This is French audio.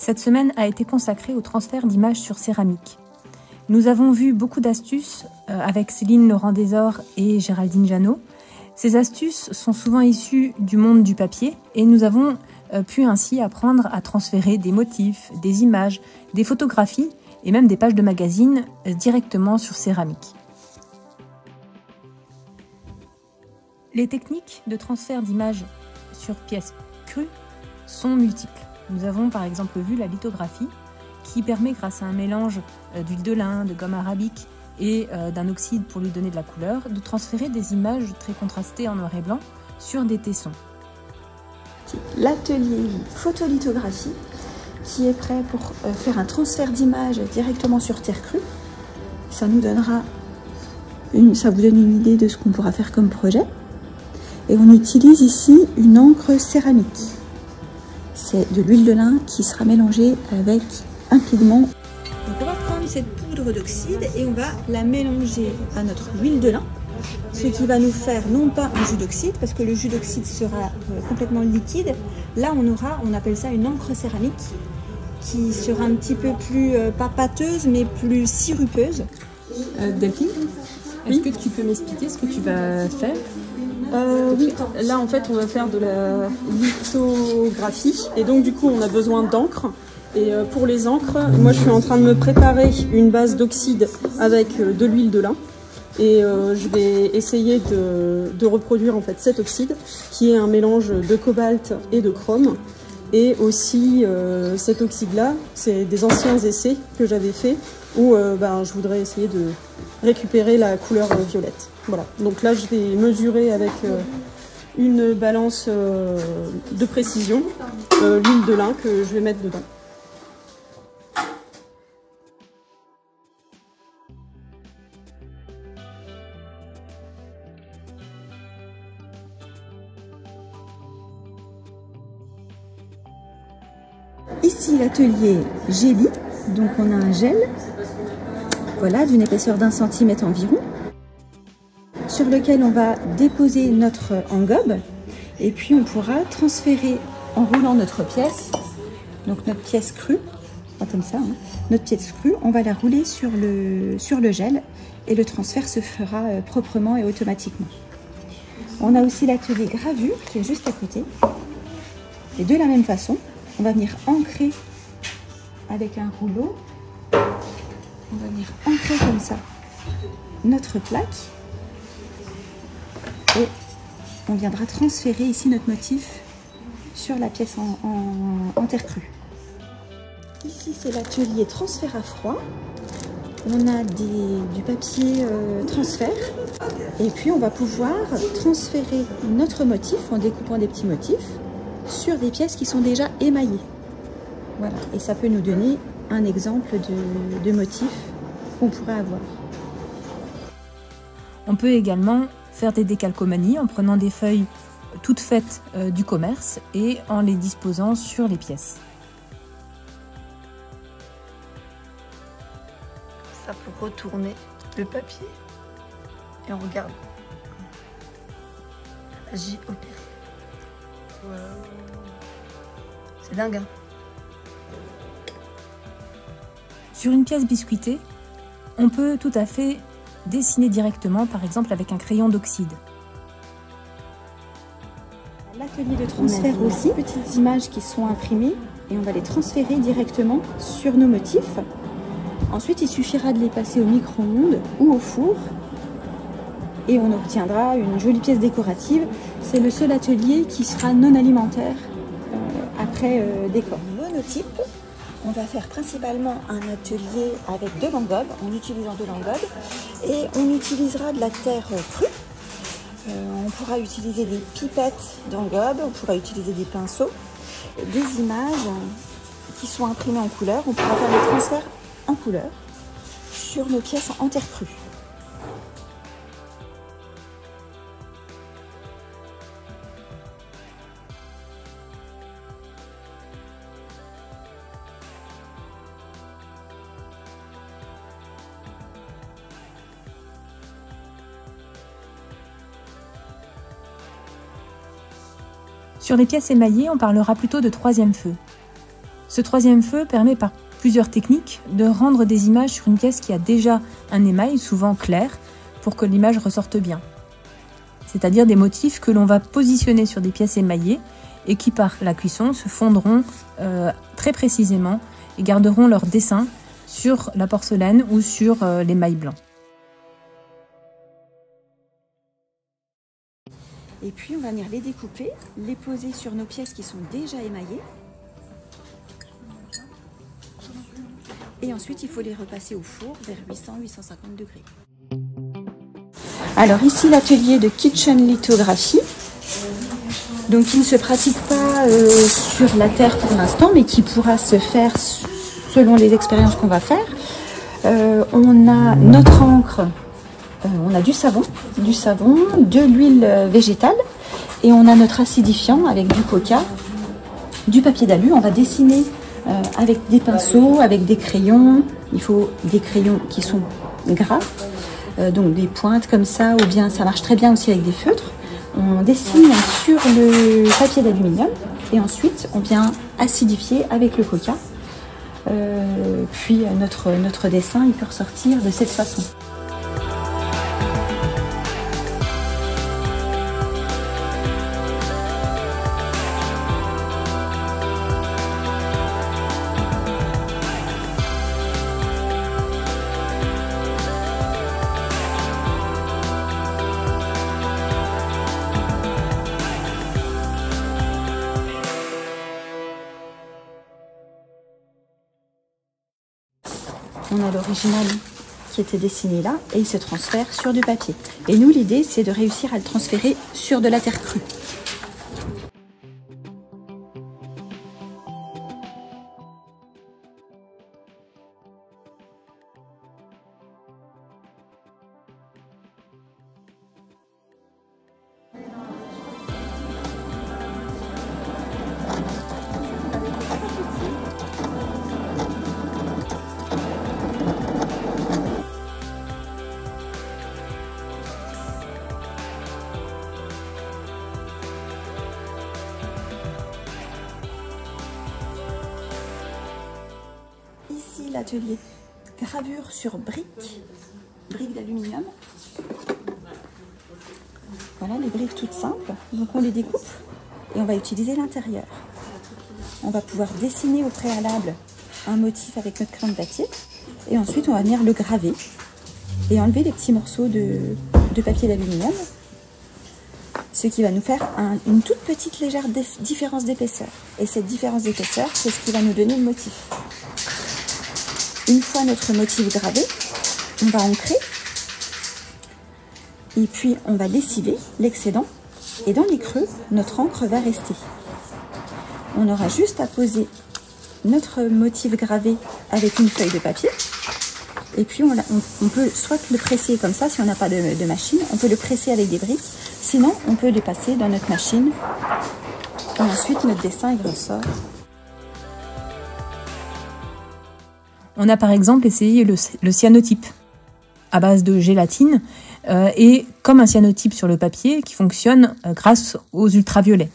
Cette semaine a été consacrée au transfert d'images sur céramique. Nous avons vu beaucoup d'astuces avec Céline Laurent-Desor et Géraldine Janot. Ces astuces sont souvent issues du monde du papier et nous avons pu ainsi apprendre à transférer des motifs, des images, des photographies et même des pages de magazines directement sur céramique. Les techniques de transfert d'images sur pièces crues sont multiples. Nous avons par exemple vu la lithographie qui permet, grâce à un mélange d'huile de lin, de gomme arabique et d'un oxyde pour lui donner de la couleur, de transférer des images très contrastées en noir et blanc sur des tessons. L'atelier photolithographie qui est prêt pour faire un transfert d'images directement sur terre crue. Ça vous donne une idée de ce qu'on pourra faire comme projet. Et on utilise ici une encre céramique. C'est de l'huile de lin qui sera mélangée avec un pigment. Donc on va prendre cette poudre d'oxyde et on va la mélanger à notre huile de lin, ce qui va nous faire non pas un jus d'oxyde, parce que le jus d'oxyde sera complètement liquide. Là on appelle ça une encre céramique, qui sera un petit peu plus, pas pâteuse, mais plus sirupeuse. Delphine, est-ce que tu peux m'expliquer ce que tu vas faire? Oui. Là en fait on va faire de la lithographie et donc du coup on a besoin d'encre. Et pour les encres, moi je suis en train de me préparer une base d'oxyde avec de l'huile de lin. Et je vais essayer de reproduire en fait cet oxyde qui est un mélange de cobalt et de chrome. Et aussi cet oxyde-là, c'est des anciens essais que j'avais fait où je voudrais essayer de récupérer la couleur violette. Voilà, donc là je vais mesurer avec une balance de précision l'huile de lin que je vais mettre dedans. Ici l'atelier Gélie, donc on a un gel, voilà, d'une épaisseur d'1 centimètre environ, sur lequel on va déposer notre engobe et puis on pourra transférer en roulant notre pièce, donc notre pièce crue, comme ça, hein, notre pièce crue, on va la rouler sur le gel et le transfert se fera proprement et automatiquement. On a aussi l'atelier gravure qui est juste à côté et de la même façon, on va venir ancrer avec un rouleau, on va venir ancrer comme ça notre plaque et on viendra transférer ici notre motif sur la pièce en terre crue. Ici c'est l'atelier transfert à froid, on a du papier transfert et puis on va pouvoir transférer notre motif en découpant des petits motifs sur des pièces qui sont déjà émaillées. Voilà, et ça peut nous donner un exemple de motif qu'on pourrait avoir. On peut également faire des décalcomanies en prenant des feuilles toutes faites du commerce et en les disposant sur les pièces. Ça pour retourner le papier et on regarde la magie opérée. C'est dingue, hein? Sur une pièce biscuitée, on peut tout à fait dessiner directement, par exemple avec un crayon d'oxyde. L'atelier de transfert aussi, petites images qui sont imprimées et on va les transférer directement sur nos motifs. Ensuite, il suffira de les passer au micro-ondes ou au four et on obtiendra une jolie pièce décorative. C'est le seul atelier qui sera non alimentaire après décor. Monotype, on va faire principalement un atelier avec de l'engobe, en utilisant de l'engobe, et on utilisera de la terre crue. On pourra utiliser des pipettes d'engobe, on pourra utiliser des pinceaux, des images qui sont imprimées en couleur. On pourra faire le transfert en couleur sur nos pièces en terre crue. Sur les pièces émaillées, on parlera plutôt de troisième feu. Ce troisième feu permet par plusieurs techniques de rendre des images sur une pièce qui a déjà un émail, souvent clair, pour que l'image ressorte bien. C'est-à-dire des motifs que l'on va positionner sur des pièces émaillées et qui par la cuisson se fondront très précisément et garderont leur dessin sur la porcelaine ou sur l'émail blanc. Et puis on va venir les découper, les poser sur nos pièces qui sont déjà émaillées. Et ensuite il faut les repasser au four vers 800-850 degrés. Alors ici l'atelier de kitchen lithographie, donc qui ne se pratique pas sur la terre pour l'instant, mais qui pourra se faire selon les expériences qu'on va faire. On a notre encre, on a du savon, de l'huile végétale, et on a notre acidifiant avec du coca, du papier d'alu. On va dessiner avec des pinceaux, avec des crayons. Il faut des crayons qui sont gras. Donc des pointes comme ça, ou bien ça marche très bien aussi avec des feutres. On dessine sur le papier d'aluminium et ensuite on vient acidifier avec le coca. Puis notre dessin il peut ressortir de cette façon. On a l'original qui était dessiné là et il se transfère sur du papier. Et nous, l'idée, c'est de réussir à le transférer sur de la terre crue. Ici, l'atelier gravure sur briques d'aluminium. Voilà les briques toutes simples. Donc on les découpe et on va utiliser l'intérieur. On va pouvoir dessiner au préalable un motif avec notre crayon de papier et ensuite on va venir le graver et enlever les petits morceaux de papier d'aluminium, ce qui va nous faire une toute petite légère différence d'épaisseur. Et cette différence d'épaisseur, c'est ce qui va nous donner le motif. Une fois notre motif gravé, on va ancrer et puis on va lessiver l'excédent et dans les creux, notre encre va rester. On aura juste à poser notre motif gravé avec une feuille de papier et puis on peut soit le presser comme ça si on n'a pas de machine, on peut le presser avec des briques, sinon on peut les passer dans notre machine et ensuite notre dessin il ressort. On a par exemple essayé le cyanotype à base de gélatine et comme un cyanotype sur le papier qui fonctionne grâce aux ultraviolets.